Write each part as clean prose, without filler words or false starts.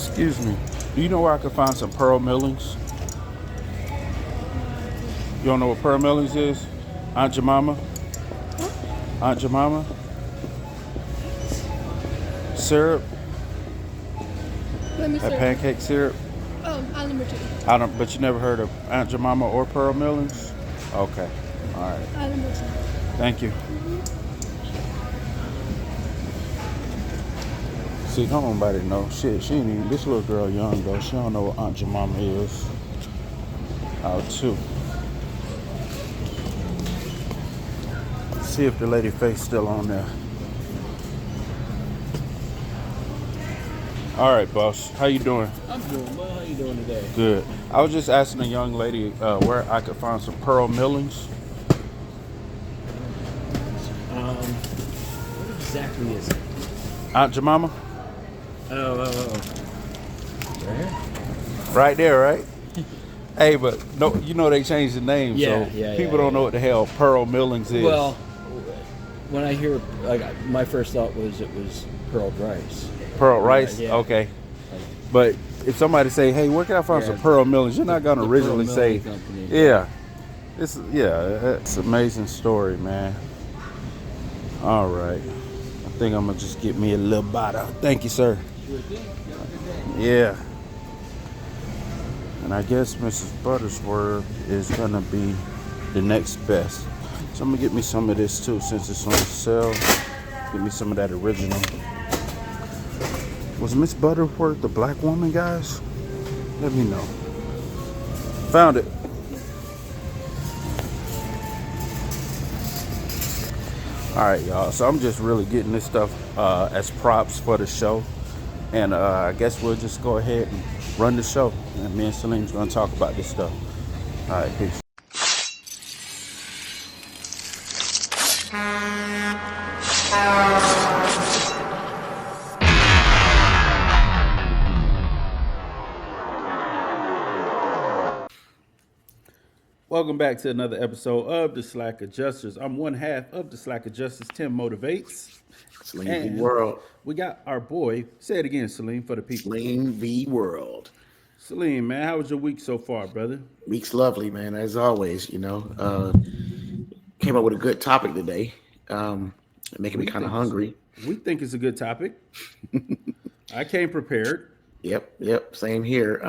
Excuse me. Do you know where I can find some pearl millings? You don't know what pearl millings is? Aunt Jemima? Aunt Jemima? Syrup? Let me That search. pancake syrup? I'll number two. I don't. But you never heard of Aunt Jemima or pearl millings? Okay. All right. I'll number two. Thank you. See, don't nobody know. Shit, she ain't even. This little girl young though. She don't know what Aunt Jemima is. How to. See if the lady face still on there. All right, boss. How you doing? I'm doing well. How you doing today? Good. I was just asking a young lady where I could find some pearl millings. What exactly is it? Aunt Jemima? Oh. Where? Right there, right? Hey, but no, you know they changed the name, Yeah, so yeah, people yeah, don't know yeah. what the hell pearl millings is. Well, when I hear, my first thought was it was pearled rice. Pearl rice? Yeah. Okay. But if somebody say, hey, where can I find some pearl millings? You're not going to The originally Pearl say, Milling Company. yeah. It's an amazing story, man. All right. I think I'm going to just get me a little bottle. Thank you, sir. Sure thing. Have a good day. Yeah. And I guess Mrs. Buttersworth is going to be the next best. So I'm going to get me some of this too since it's on sale. Get me some of that original. Was Miss Butterworth the black woman, guys? Let me know. Found it. All right, y'all. So I'm just really getting this stuff as props for the show. And I guess we'll just go ahead and run the show. And me and Celine's going to talk about this stuff. All right, peace. Welcome back to another episode of the Slack Adjusters. I'm one half of the Slack Adjusters, Tim Motivates. Celine v. And World. we got our boy. Say it again, Celine, for the people. Celine v. World. Celine, man, how was your week so far, brother? Week's lovely, man, as always, Came up with a good topic today. Making me kind of hungry. We think it's a good topic. I came prepared. Yep. Same here.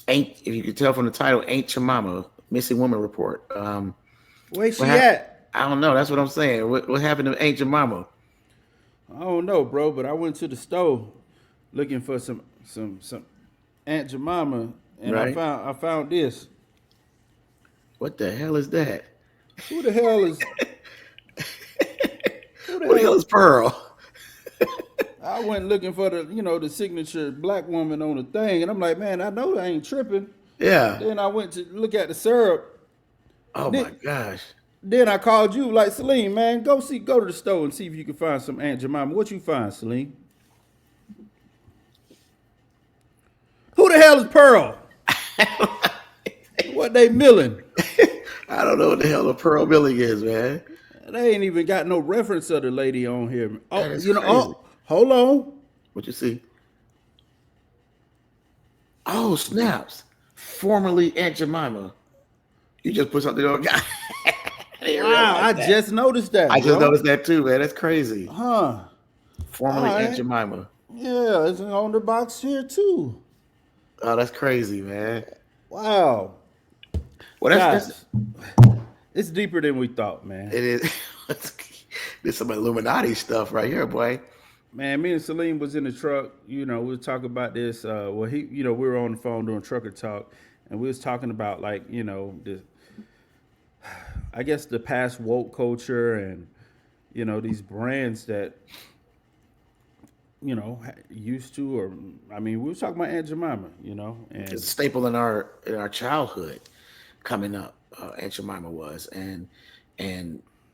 If you could tell from the title, Aunt Jemima, Missing Woman Report. Where's she at? I don't know. That's what I'm saying. What happened to Aunt Jemima? I don't know, bro, but I went to the store looking for some Aunt Jemima, and Right. I found this. What the hell is that? Who the hell is? What the hell is Pearl? I went looking for the signature black woman on the thing, and I'm like, man, I know I ain't tripping. Yeah. Then I went to look at the syrup. Oh my gosh. Then I called you like, Celine, man, go to the store and see if you can find some Aunt Jemima. What you find, Celine? Who the hell is Pearl? What they milling? I don't know what the hell a Pearl Milling is, man. They ain't even got no reference of the lady on here. Oh, That is crazy. Hold on. What you see? Oh, snaps. Formerly Aunt Jemima. You just put something on. Wow, I just noticed that. I just bro. noticed that too, man. That's crazy. Huh. Formerly All right. Aunt Jemima. Yeah, it's on the box here too. Oh, that's crazy, man. Wow. Well, Guys, it's deeper than we thought, man. it is. This some Illuminati stuff right here, boy. Man, me and Celine was in the truck. We were talking about this. We were on the phone doing trucker talk, and we was talking about I guess the past woke culture and these brands that used to, or we were talking about Aunt Jemima, and It's a staple in our childhood coming up. Aunt Jemima was, and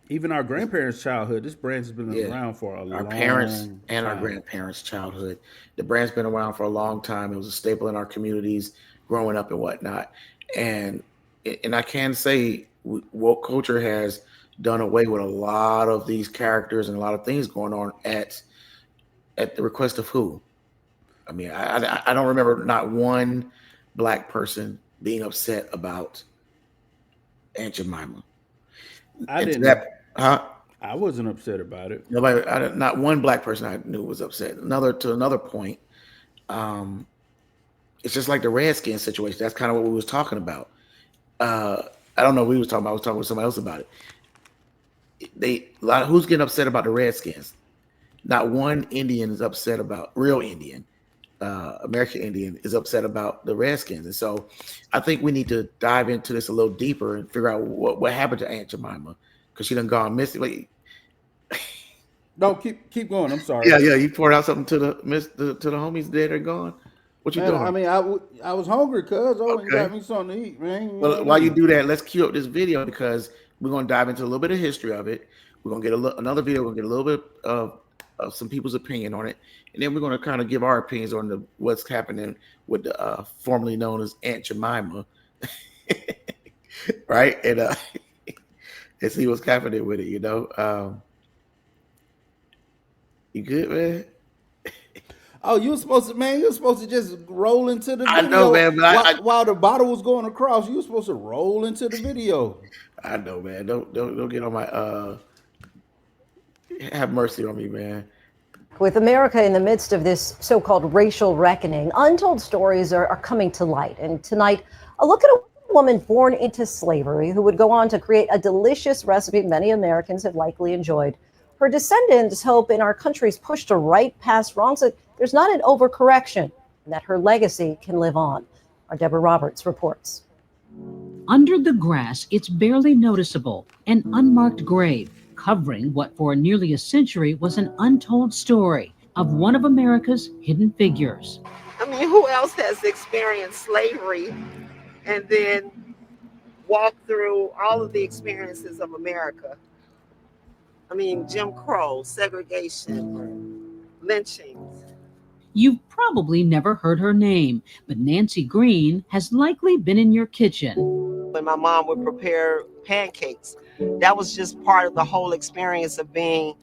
even our grandparents' childhood. This brand has been around for a long our parents and our time. grandparents' childhood. The brand's been around for a long time. It was a staple in our communities growing up and whatnot. And I can say woke culture has done away with a lot of these characters and a lot of things going on at the request of who? I mean, I don't remember not one black person being upset about Aunt Jemima. I And to didn't. that, huh? I wasn't upset about it. Nobody, not one black person I knew was upset. Another point. Um, it's just like the Redskins situation. That's kind of what we was talking about. Uh, I don't know what we was talking about. I was talking with somebody else about it. Who's getting upset about the Redskins? Not one Indian is upset about real Indian. American Indian is upset about the Redskins, and so I think we need to dive into this a little deeper and figure out what happened to Aunt Jemima because she done gone missing. Like, No, keep going. I'm sorry, yeah, yeah, you poured out something to the homies dead or gone. What you man. I doing? mean, I was hungry, cuz I went and got Okay. me something to eat, man. You know Well, what I while you mean? do that, let's cue up this video because we're gonna dive into a little bit of history of it. We're gonna get another video. We're gonna get a little bit of some people's opinion on it, and then we're gonna kind of give our opinions on what's happening with the formerly known as Aunt Jemima, right? And and see what's happening with it. You good, man? Oh, you were supposed to, man. You were supposed to just roll into the I know, video man, but while the bottle was going across. You were supposed to roll into the video. I know, man. Don't get on my have mercy on me, man. With America in the midst of this so-called racial reckoning, untold stories are coming to light. And tonight, a look at a woman born into slavery who would go on to create a delicious recipe many Americans have likely enjoyed. Her descendants hope in our country's push to right past wrongs that there's not an overcorrection and that her legacy can live on. Our Deborah Roberts reports. Under the grass, it's barely noticeable, an unmarked grave, covering what for nearly a century was an untold story of one of America's hidden figures. I mean, who else has experienced slavery and then walked through all of the experiences of America? I mean, Jim Crow, segregation, lynchings. You've probably never heard her name, but Nancy Green has likely been in your kitchen. When my mom would prepare pancakes, that was just part of the whole experience of being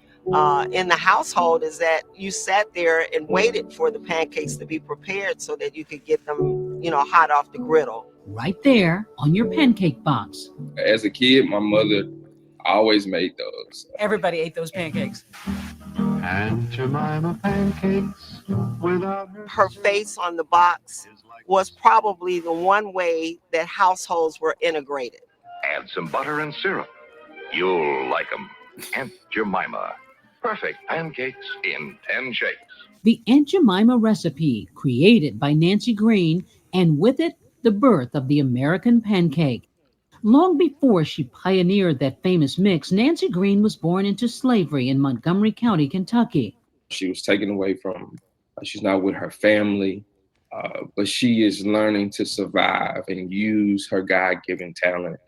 in the household, is that you sat there and waited for the pancakes to be prepared so that you could get them, hot off the griddle. Right there on your pancake box. As a kid, my mother always made those. Everybody ate those pancakes. Aunt Jemima pancakes without her face on the box was probably the one way that households were integrated. Add some butter and syrup. You'll like them. Aunt Jemima. Perfect pancakes in 10 shakes. The Aunt Jemima recipe, created by Nancy Green, and with it, the birth of the American pancake. Long before she pioneered that famous mix, Nancy Green was born into slavery in Montgomery County, Kentucky. She was taken away from, she's not with her family, but she is learning to survive and use her God-given talent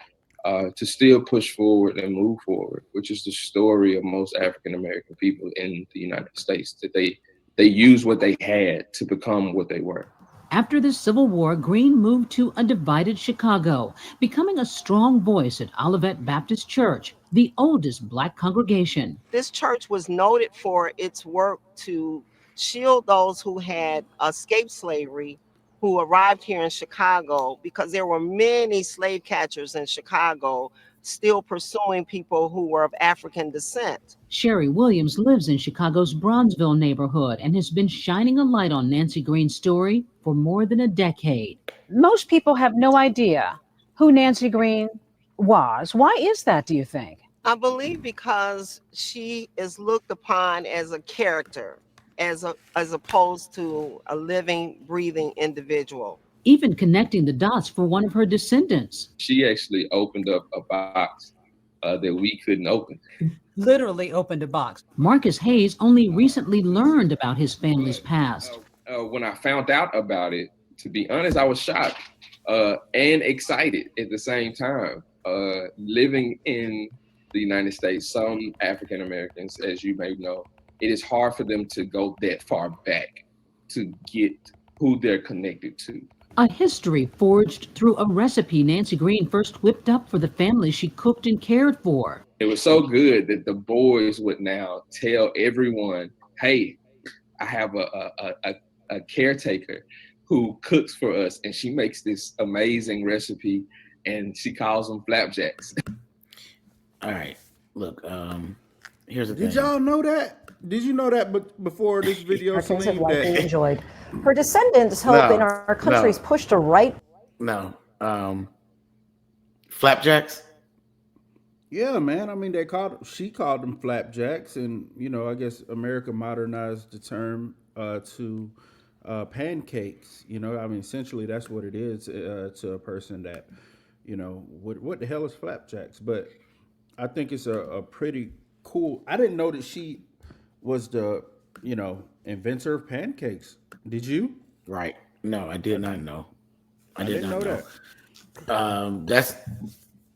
to still push forward and move forward, which is the story of most African-American people in the United States, that they used what they had to become what they were. After the Civil War, Green moved to a divided Chicago, becoming a strong voice at Olivet Baptist Church, the oldest Black congregation. This church was noted for its work to shield those who had escaped slavery, who arrived here in Chicago, because there were many slave catchers in Chicago still pursuing people who were of African descent. Sherry Williams lives in Chicago's Bronzeville neighborhood and has been shining a light on Nancy Green's story for more than a decade. Most people have no idea who Nancy Green was. Why is that, do you think? I believe because she is looked upon as a character, as opposed to a living, breathing individual. Even connecting the dots for one of her descendants. She actually opened up a box that we couldn't open. Literally opened a box. Marcus Hayes only recently learned about his family's past. When I found out about it, to be honest, I was shocked and excited at the same time. Living in the United States, some African Americans, as you may know, it is hard for them to go that far back to get who they're connected to. A history forged through a recipe Nancy Green first whipped up for the family she cooked and cared for. It was so good that the boys would now tell everyone, hey, I have a a caretaker who cooks for us, and she makes this amazing recipe, and she calls them flapjacks. All right, look, here's the thing. Did y'all know that? Did you know that before this video? Americans have Celine, likely that enjoyed. Her descendants help in our country's push to right. No, flapjacks. Yeah, man. I mean, she called them flapjacks, and I guess America modernized the term to pancakes. I mean, essentially that's what it is to a person that, what the hell is flapjacks? But I think it's a pretty cool. I didn't know that she was the inventor of pancakes. Did you? Right. No, I did not know. I didn't know that.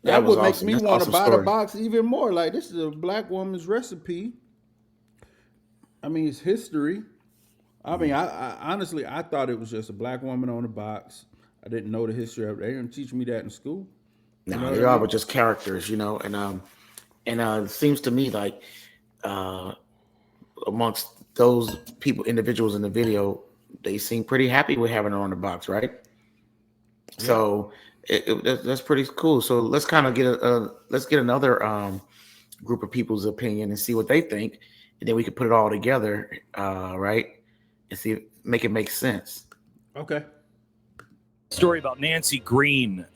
That was what makes awesome. me That's want awesome to buy story. the box even more. Like, this is a black woman's recipe. I mean, it's history. I mean, I honestly, I thought it was just a black woman on the box. I didn't know the history of it. They didn't teach me that in school. No, they all were just characters, and it seems to me like amongst those individuals in the video, they seem pretty happy with having her on the box, right? Yeah. So that's pretty cool. So let's kind of get another group of people's opinion and see what they think, and then we can put it all together, right? And make it make sense. Okay. Story about Nancy Green.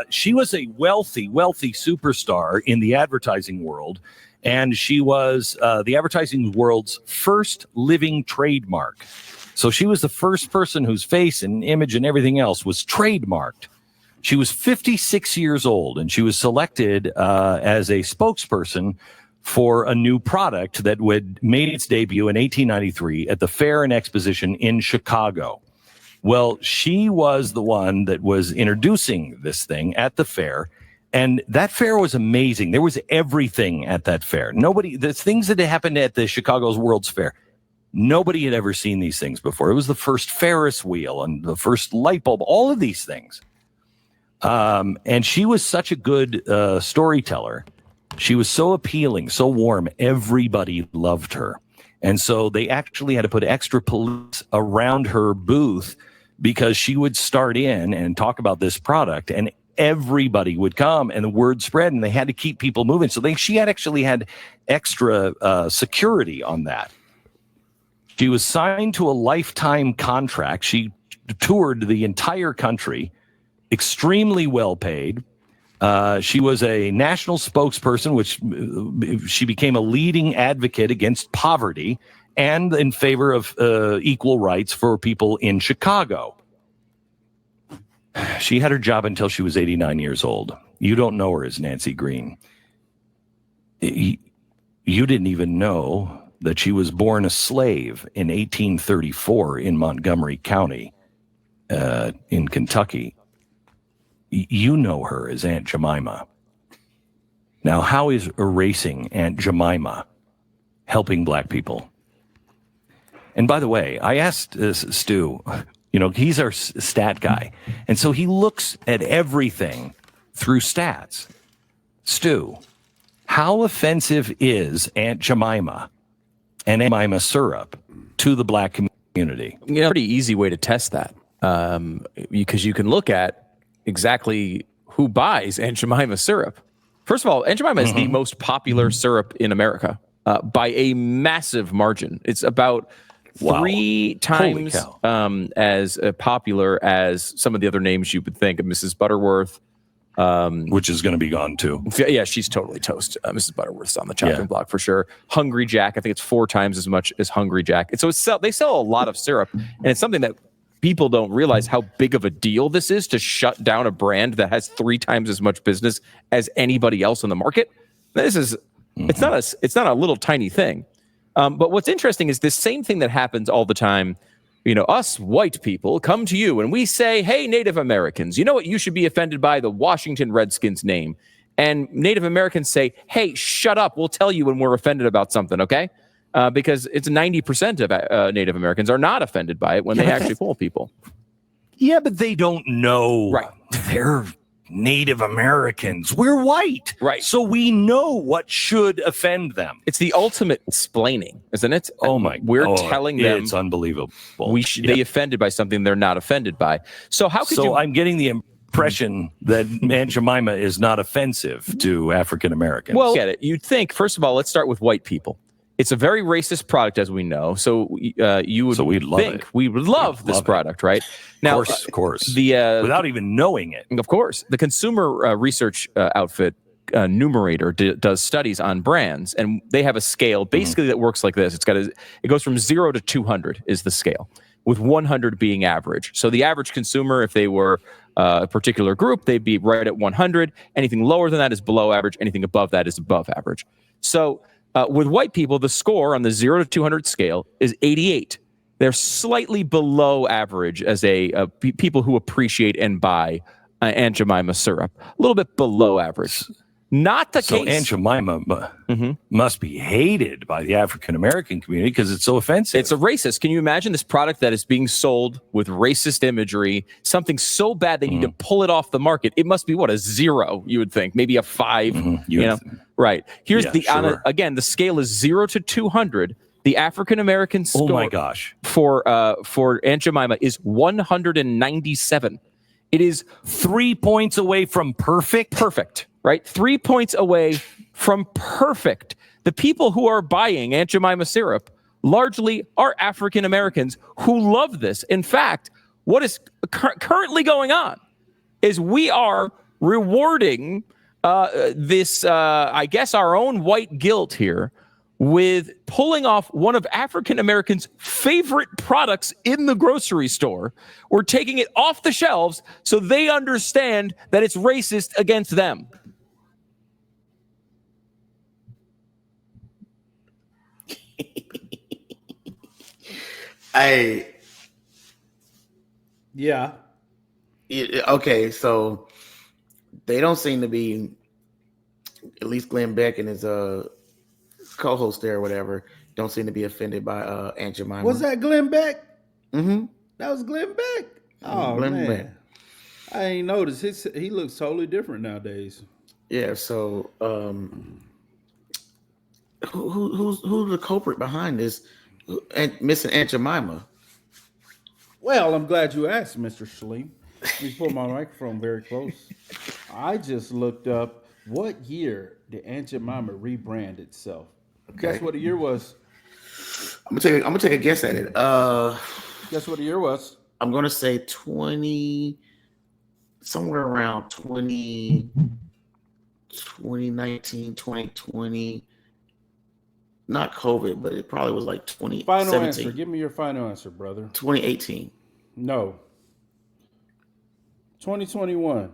She was a wealthy superstar in the advertising world, and she was the advertising world's first living trademark. So she was the first person whose face and image and everything else was trademarked. She was 56 years old, and she was selected as a spokesperson for a new product that made its debut in 1893 at the Fair and Exposition in Chicago. Well, she was the one that was introducing this thing at the fair, and that fair was amazing. There was everything at that fair. The things that happened at the Chicago's World's Fair, nobody had ever seen these things before. It was the first Ferris wheel and the first light bulb, all of these things. And she was such a good storyteller. She was so appealing, so warm. Everybody loved her. And so they actually had to put extra police around her booth because she would start in and talk about this product, and everybody would come, and the word spread, and they had to keep people moving. So she had extra security on that. She was signed to a lifetime contract. She toured the entire country, extremely well paid. She was a national spokesperson, which she became a leading advocate against poverty and in favor of equal rights for people in Chicago. She had her job until she was 89 years old. You don't know her as Nancy Green. You didn't even know that she was born a slave in 1834 in Montgomery County in Kentucky. You know her as Aunt Jemima. Now, how is erasing Aunt Jemima helping black people? And by the way, I asked Stu, he's our stat guy. And so he looks at everything through stats. Stu, how offensive is Aunt Jemima and Aunt Jemima syrup to the black community? Pretty easy way to test that. Because you can look at exactly who buys Aunt Jemima syrup. First of all, Aunt Jemima is the most popular syrup in America by a massive margin. It's about 3 times as popular as some of the other names you would think of. Mrs. Butterworth. Which is going to be gone too. Yeah, she's totally toast. Mrs. Butterworth's on the chopping block for sure. Hungry Jack, I think it's 4 times as much as Hungry Jack. And so they sell a lot of syrup, and it's something that people don't realize how big of a deal this is to shut down a brand that has 3 times as much business as anybody else in the market. This is it's not a little tiny thing. But what's interesting is this same thing that happens all the time. Us white people come to you and we say, hey, Native Americans, you know what? You should be offended by the Washington Redskins name. And Native Americans say, hey, shut up. We'll tell you when we're offended about something, okay? Because it's 90% of Native Americans are not offended by it when they actually fool people. Yeah, but they don't know. Right. They're Native Americans. We're white. Right. So we know what should offend them. It's the ultimate explaining, isn't it? We're telling them it's unbelievable. They offended by something they're not offended by. So how could you? I'm getting the impression that Aunt Jemima is not offensive to African Americans. Well, get it. You'd think, first of all, let's start with white people. It's a very racist product, as we know. So you would think we would love this product, right? Now, of course. Without even knowing it. Of course. The consumer research outfit Numerator does studies on brands, and they have a scale basically that works like this. It goes from 0 to 200 is the scale, with 100 being average. So the average consumer, if they were a particular group, they'd be right at 100. Anything lower than that is below average. Anything above that is above average. So with white people, the score on the 0 to 200 scale is 88. They're slightly below average as people who appreciate and buy Aunt Jemima syrup. A little bit below average. Not the case. So Aunt Jemima must be hated by the African American community because it's so offensive. It's a racist. Can you imagine this product that is being sold with racist imagery, something so bad they need to pull it off the market? It must be a 0, you would think, maybe a 5. Right. Here's again, the scale is 0 to 200. The African American score. Oh my gosh. For Aunt Jemima is 197. It is 3 points away from perfect. Perfect. Right? 3 points away from perfect. The people who are buying Aunt Jemima syrup largely are African Americans who love this. In fact, what is currently going on is we are rewarding this, I guess, our own white guilt here with pulling off one of African Americans' favorite products in the grocery store. We're taking it off the shelves so they understand that it's racist against them. Okay, so they don't seem to be, at least Glenn Beck and his co-host there or whatever, don't seem to be offended by Aunt Jemima. Was that Glenn Beck? Mm-hmm. That was Glenn Beck. Oh, Glenn man. Beck. I ain't noticed. He looks totally different nowadays. Yeah, so who's the culprit behind this? Missing Aunt Jemima. Well, I'm glad you asked, Mr. Shaleem. Let me pull my microphone very close. I just looked up what year did Aunt Jemima rebrand itself. Okay. Guess what the year was? I'm gonna take a guess at it. Guess what the year was? I'm gonna say 20, somewhere around 2019, 2020. Not COVID, but it probably was like 2017. Final answer. Give me your final answer, brother. 2018. No. 2021.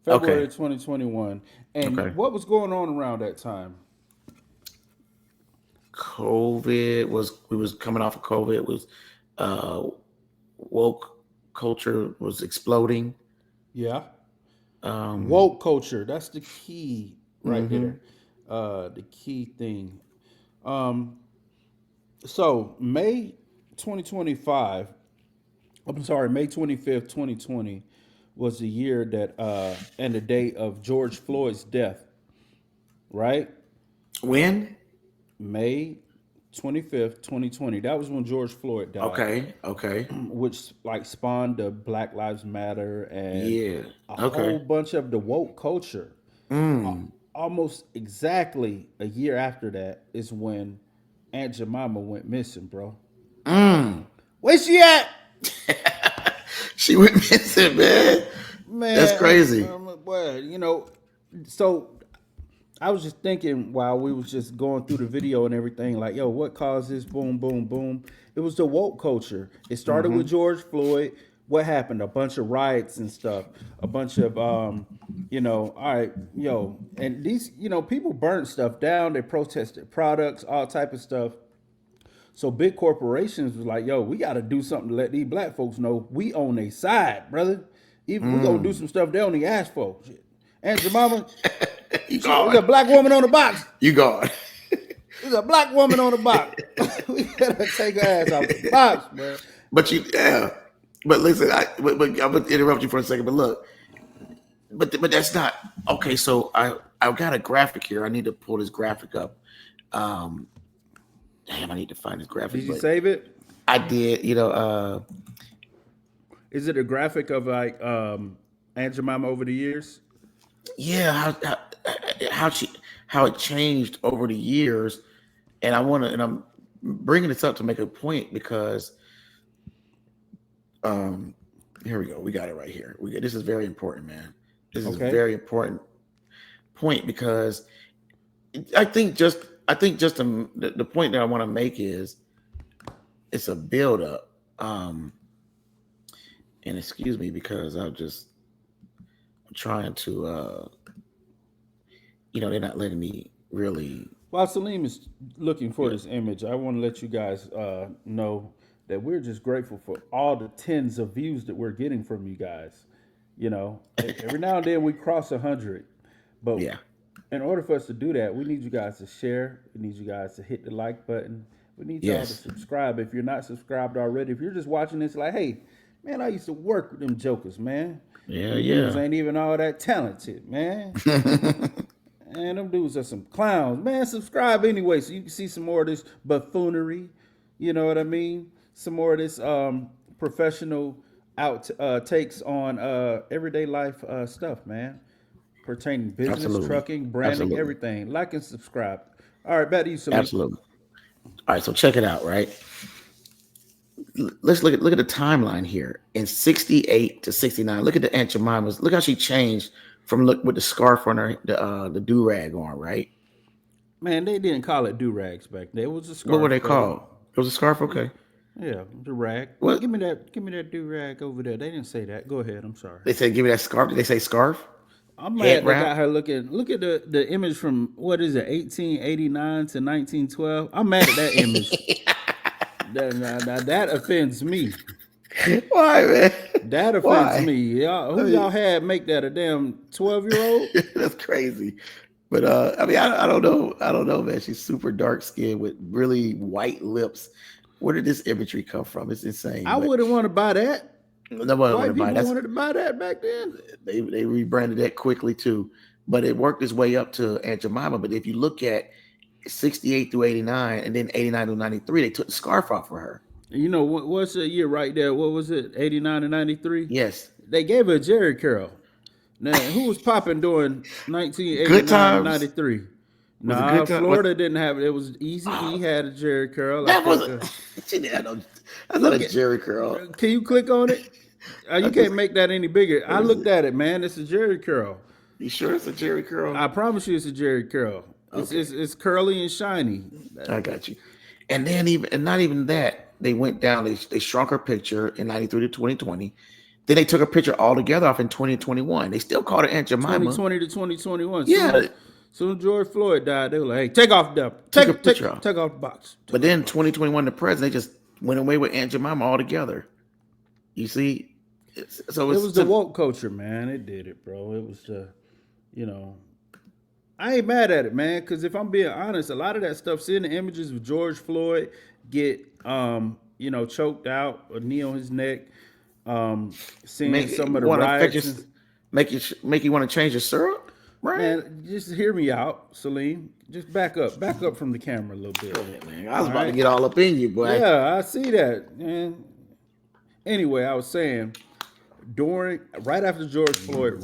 February 2021. And what was going on around that time? We was coming off of COVID. It was woke culture was exploding. Yeah. Woke culture. That's the key right there. The key thing. So May 25th, 2020 was the year that and the day of George Floyd's death. Right? When? May 25th, 2020. That was when George Floyd died. Okay. Which spawned the Black Lives Matter and a whole bunch of the woke culture. Almost exactly a year after that is when Aunt Jemima went missing, bro. Where's she at? She went missing, man. That's crazy. Well, so I was just thinking while we was just going through the video and everything, like, yo, what caused this boom, boom, boom? It was the woke culture. It started with George Floyd. What happened? A bunch of riots and stuff. A bunch of, all right, and these, people burned stuff down. They protested products, all type of stuff. So big corporations was like, yo, we got to do something to let these black folks know we on their side, brother. Even we gonna do some stuff they only ask for. Shit. Aunt Jemima, there's a black woman on the box. You gone. There's a black woman on the box. We gotta take her ass out the box, man. But listen, I'm gonna interrupt you for a second. But look, but that's not okay. So I've got a graphic here. I need to pull this graphic up. Damn, I need to find this graphic. Did you save it? I did. Is it a graphic of like Aunt Jemima over the years? Yeah, how it changed over the years, and I'm bringing this up to make a point because here we go. We got it right here. This is very important, man. This is a very important point because I think just the point that I want to make is it's a build up. And excuse me because I'm trying to they're not letting me really. While Salim is looking for this image, I want to let you guys know that we're just grateful for all the tens of views that we're getting from you guys. Every now and then we cross 100, but in order for us to do that, we need you guys to share. We need you guys to hit the like button. We need y'all to subscribe if you're not subscribed already. If you're just watching this, like, hey, man, I used to work with them jokers, man. Them dudes ain't even all that talented, man. Man, them dudes are some clowns. Man, subscribe anyway so you can see some more of this buffoonery. You know what I mean? Some more of this professional takes on everyday life stuff, man. Pertaining business, trucking, branding, everything. Like and subscribe. All right, back to you, Salim. Absolutely. All right, so check it out, right? Let's look at the timeline here. In 68 to 69, look at the Aunt Jemima's. Look how she changed from with the scarf on her, the do-rag on, right? Man, they didn't call it do-rags back then. It was a scarf. What were they called? It was a scarf? Okay. Yeah, the rag. What? Give me that do-rag over there. They didn't say that. Go ahead, I'm sorry. They said give me that scarf. Did they say scarf? I'm mad they got her looking. Look at the image from, what is it, 1889 to 1912. I'm mad at that image. That offends me. Why, man? That offends me. Y'all had make that a damn 12-year-old? That's crazy. But I mean, I don't know, man. She's super dark skinned with really white lips. Where did this imagery come from? It's insane. I wouldn't want to buy that. Nobody wanted to buy that back then. They rebranded that quickly too, but it worked its way up to Aunt Jemima. But if you look at 68 through 89, and then 89 to 93, they took the scarf off for her. You know what's the year right there? What was it? 89 to 93. Yes, they gave her a Jerry curl. Now, who was popping during 1989 93? Nah, Florida didn't have it. It was Easy E had a Jerry curl. That wasn't. That's not a Jerry curl. Can you click on it? You can't make that any bigger. I looked at it, man. It's a Jerry curl. You sure it's a Jerry curl? I promise you, it's a Jerry curl. Okay. It's curly and shiny. I got you. And then not even that, they went down. They shrunk her picture in 93 to 2020. Then they took a picture altogether off in 2021. They still called it Aunt Jemima. 2020 to 2021. Yeah. Soon George Floyd died, they were like, hey, take off the box. But then 2021, the president, they just went away with Aunt Jemima altogether. You see? It was the woke culture, man. It did it, bro. It was I ain't mad at it, man, because if I'm being honest, a lot of that stuff, seeing the images of George Floyd get choked out, a knee on his neck, seeing some of the riots. Make you want to change your syrup? Right. Man, just hear me out, Salim. Just back up from the camera a little bit. Ahead, man. I was about to get all up in you, boy. Yeah, I see that, man. Anyway, I was saying, right after George Floyd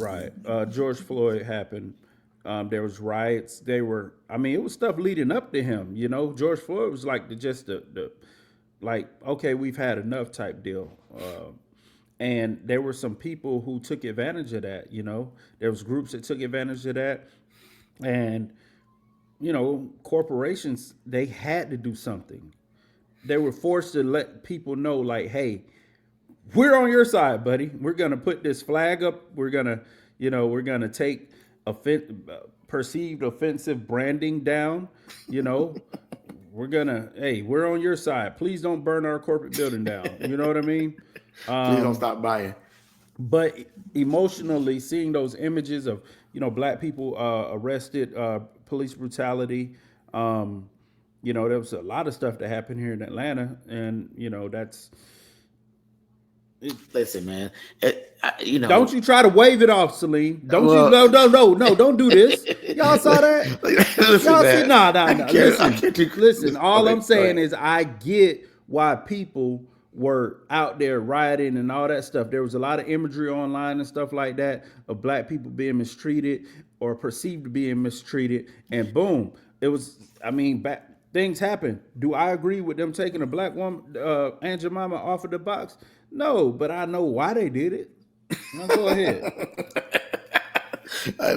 happened, there was riots. It was stuff leading up to him. George Floyd was like okay, we've had enough type deal. And there were some people who took advantage of that. There was groups that took advantage of that, and corporations, they had to do something. They were forced to let people know, like, hey, we're on your side, buddy. We're gonna put this flag up. We're gonna take perceived offensive branding down. We're on your side. Please don't burn our corporate building down. You know what I mean? Please don't stop buying. But emotionally, seeing those images of black people arrested, police brutality, there was a lot of stuff that happened here in Atlanta, and Listen, man. Don't you try to wave it off, Celine. Don't do this. Y'all saw that? Listen, Y'all man. see? No. Listen. All Okay, I'm saying is I get why people were out there rioting and all that stuff. There was a lot of imagery online and stuff like that of black people being mistreated or perceived to being mistreated, and boom, it was. I mean, things happen. Do I agree with them taking a black woman, Aunt Jemima, off of the box? No, but I know why they did it. Now go ahead.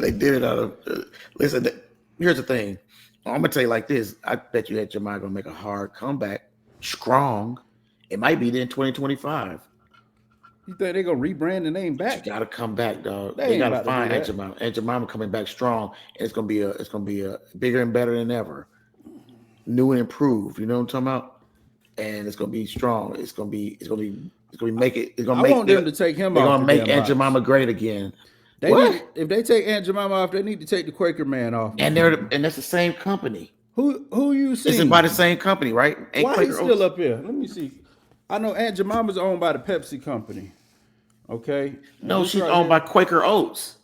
They did it out of. Listen, here's the thing. I'm gonna tell you like this. I bet you Aunt Jemima gonna make a hard comeback, strong. It might be in 2025. You think they're gonna rebrand the name back? She gotta come back, dog. They They ain't gotta about to find do Aunt that. Jemima. Aunt Jemima coming back strong. And it's gonna be a bigger and better than ever. New and improved. You know what I'm talking about? And it's gonna be strong. It's gonna make it. It's gonna make. I want them to take him They're off. gonna the make damn Aunt box. Jemima great again. If they take Aunt Jemima off, they need to take the Quaker man off. And that's the same company. Who you see? It's by the same company, right? Ain't Why Quaker he's still Oats? up here? Let me see. I know Aunt Jemima's owned by the Pepsi company. Okay. No, This she's right owned here- by Quaker Oats.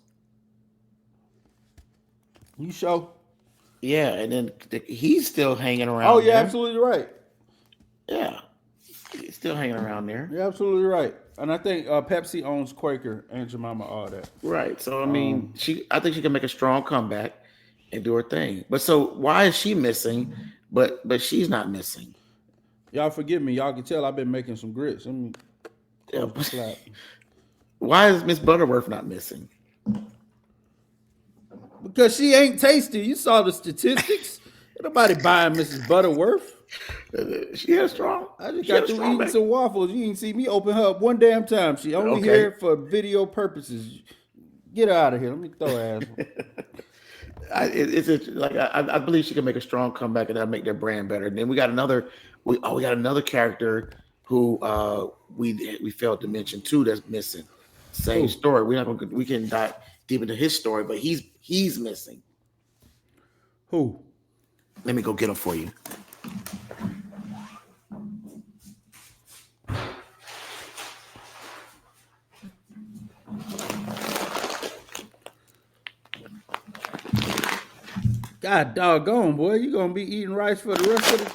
You show? Yeah, and then he's still hanging around. Oh, you're there. absolutely right. Yeah, he's still hanging around there. You're absolutely right. And I think Pepsi owns Quaker, Aunt Jemima, all that. Right. So I mean, I think she can make a strong comeback and do her thing. But so why is she missing? But she's not missing. Y'all forgive me. Y'all can tell I've been making some grits. Let me close the slap. Why is Miss Butterworth not missing? Because she ain't tasty. You saw the statistics. Ain't nobody buying Mrs. Butterworth. She has strong. I just she had got a through strong eating back. some waffles. You didn't see me open her up one damn time. She only Okay. here for video purposes. Get her out of here. Let me throw her ass. I believe she can make a strong comeback and that'll make their brand better. And then we got another character who we failed to mention too that's missing. Same story. We can dive deep into his story, but he's missing. Who? Let me go get him for you. God doggone, boy. You going to be eating rice for the rest of the...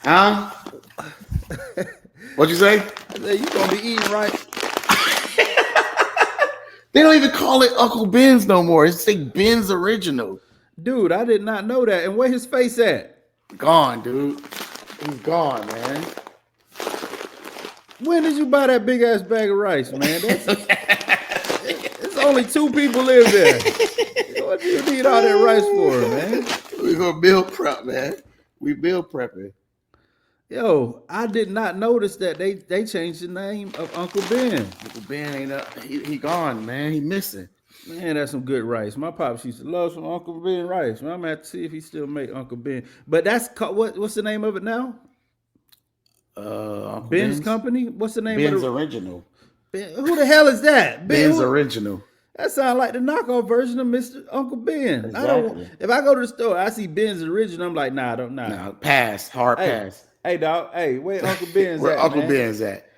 Huh? What'd you say? I said, you going to be eating rice. They don't even call it Uncle Ben's no more. It's like Ben's Original. Dude, I did not know that. And where his face at? Gone, dude. He's gone, man. When did you buy that big ass bag of rice, man? It's only 2 people live there. What do you need all that rice for, man? We're gonna meal prep, man. We meal prepping. Yo, I did not notice that they changed the name of Uncle Ben. Uncle Ben ain't up. He gone, man. He missing. Man, that's some good rice. My pops used to love some Uncle Ben rice. Man, I'm gonna have to see if he still make Uncle Ben. But that's what's the name of it now? Uncle Ben's Company. What's the name Ben's of the Original? Ben, who the hell is that? Ben's Original. That sounds like the knockoff version of Mr. Uncle Ben. Exactly. If I go to the store, I see Ben's Original. I'm like, nah. Pass. Hard pass. Hey, dog. Hey, where Uncle Ben's Where at? Uncle man? Ben's at?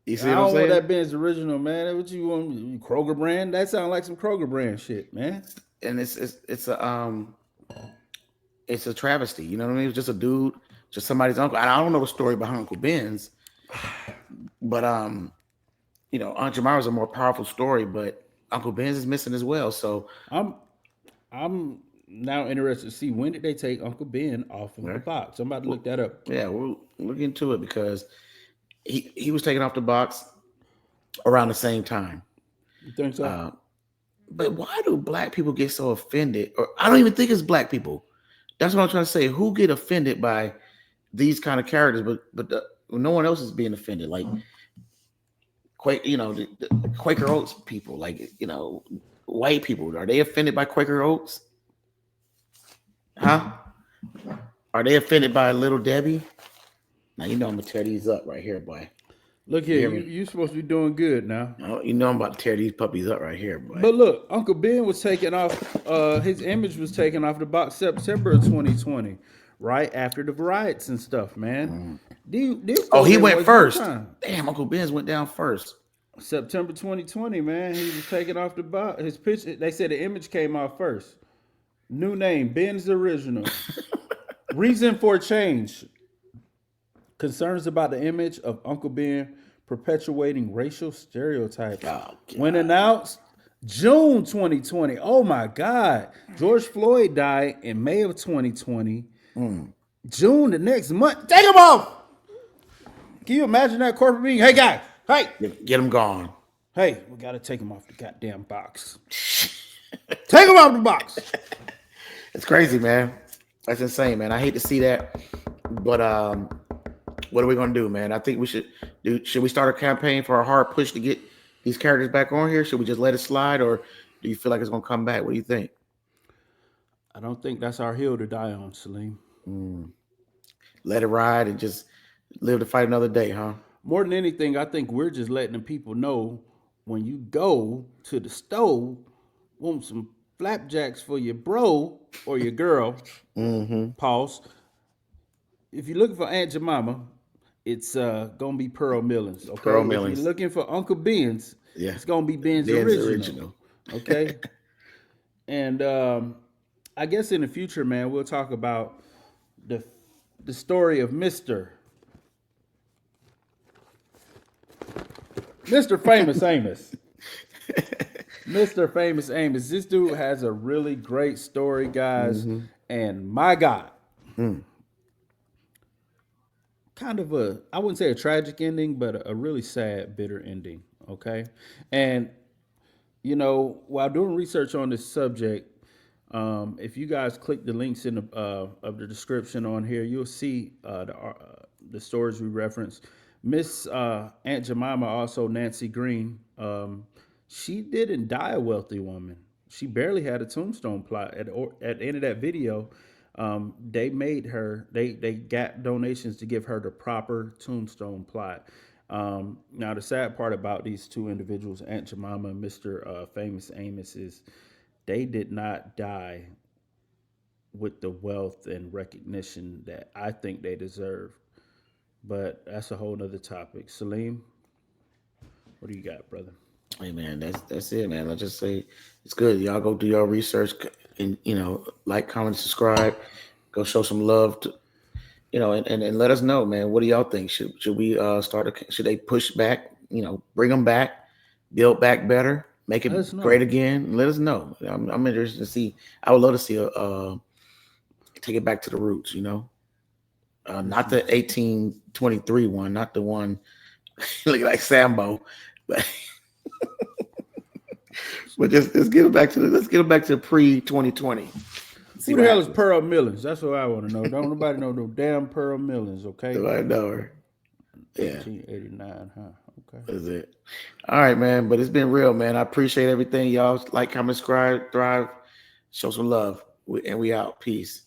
You see I what don't I'm saying? want that Ben's Original, man. What you want? Kroger brand? That sounds like some Kroger brand shit, man. And it's a travesty. You know what I mean? It's just a dude, just somebody's uncle. And I don't know the story behind Uncle Ben's, but Aunt Jemima's a more powerful story, but Uncle Ben's is missing as well. So I'm now interested to see when did they take Uncle Ben off of the box. I'm about to look that up. Yeah, we'll look into it because he was taken off the box around the same time. You think so? But why do black people get so offended? Or I don't even think it's black people. That's what I'm trying to say. Who get offended by these kind of characters? But no one else is being offended. Like the Quaker Oats people, white people. Are they offended by Quaker Oats? Huh? Are they offended by Little Debbie? Now I'm gonna tear these up right here, boy. Look here, you're supposed to be doing good now. I'm about to tear these puppies up right here, boy. But look, Uncle Ben was taken off. His image was taken off the box September of 2020, right after the riots and stuff, man. Oh, he went first. Damn, Uncle Ben's went down first. September 2020, man. He was taken off the box. His picture, they said the image came out first. New name, Ben's Original. Reason for change. Concerns about the image of Uncle Ben perpetuating racial stereotypes. Oh, when announced June 2020. Oh my God. George Floyd died in May of 2020. June the next month. Take him off. Can you imagine that corporate meeting? Hey guys, hey. Get him gone. Hey, we got to take him off the goddamn box. Take him off the box. It's crazy, man. That's insane, man. I hate to see that. But what are we gonna do, man? I think we should we start a campaign for a hard push to get these characters back on here? Should we just let it slide, or do you feel like it's gonna come back? What do you think? I don't think that's our hill to die on, Salim. Let it ride and just live to fight another day, huh? More than anything, I think we're just letting the people know when you go to the store, want some flapjacks for your bro or your girl. Pause. If you're looking for Aunt Jemima, it's gonna be Pearl Millins. Okay. Pearl If Millins. you're looking for Uncle Ben's, it's gonna be Ben's original. Okay. And I guess in the future, man, we'll talk about the story of Mr. Famous Amos. Mr. Famous Amos. This dude has a really great story, guys. And my God, kind of I wouldn't say a tragic ending, but a really sad, bitter ending. Okay. And, you know, while doing research on this subject, if you guys click the links in of the description on here, you'll see the stories we reference. Miss Aunt Jemima, also Nancy Green, she didn't die a wealthy woman. She barely had a tombstone plot. At the end of that video, they made her. They got donations to give her the proper tombstone plot. Now, the sad part about these two individuals, Aunt Jemima and Mr. Famous Amos, is they did not die with the wealth and recognition that I think they deserve. But that's a whole nother topic. Salim, what do you got, brother? Hey man, that's it, man. I just say it's good. Y'all go do your research and like, comment, subscribe. Go show some love to and let us know, man. What do y'all think? Should we should they push back? Bring them back, build back better, make it great again. Let us know. I'm interested to see. I would love to see take it back to the roots. Not the 1823 one, not the one looking like Sambo, but just get it back to let's get it back to pre-2020. Who the hell is Pearl Millins? That's what I want to know. Don't nobody know no damn Pearl Millins, okay? I know her. Yeah. 1889, huh? Okay. That's it. All right, man. But it's been real, man. I appreciate everything. Y'all like, comment, subscribe, thrive, show some love. And we out. Peace.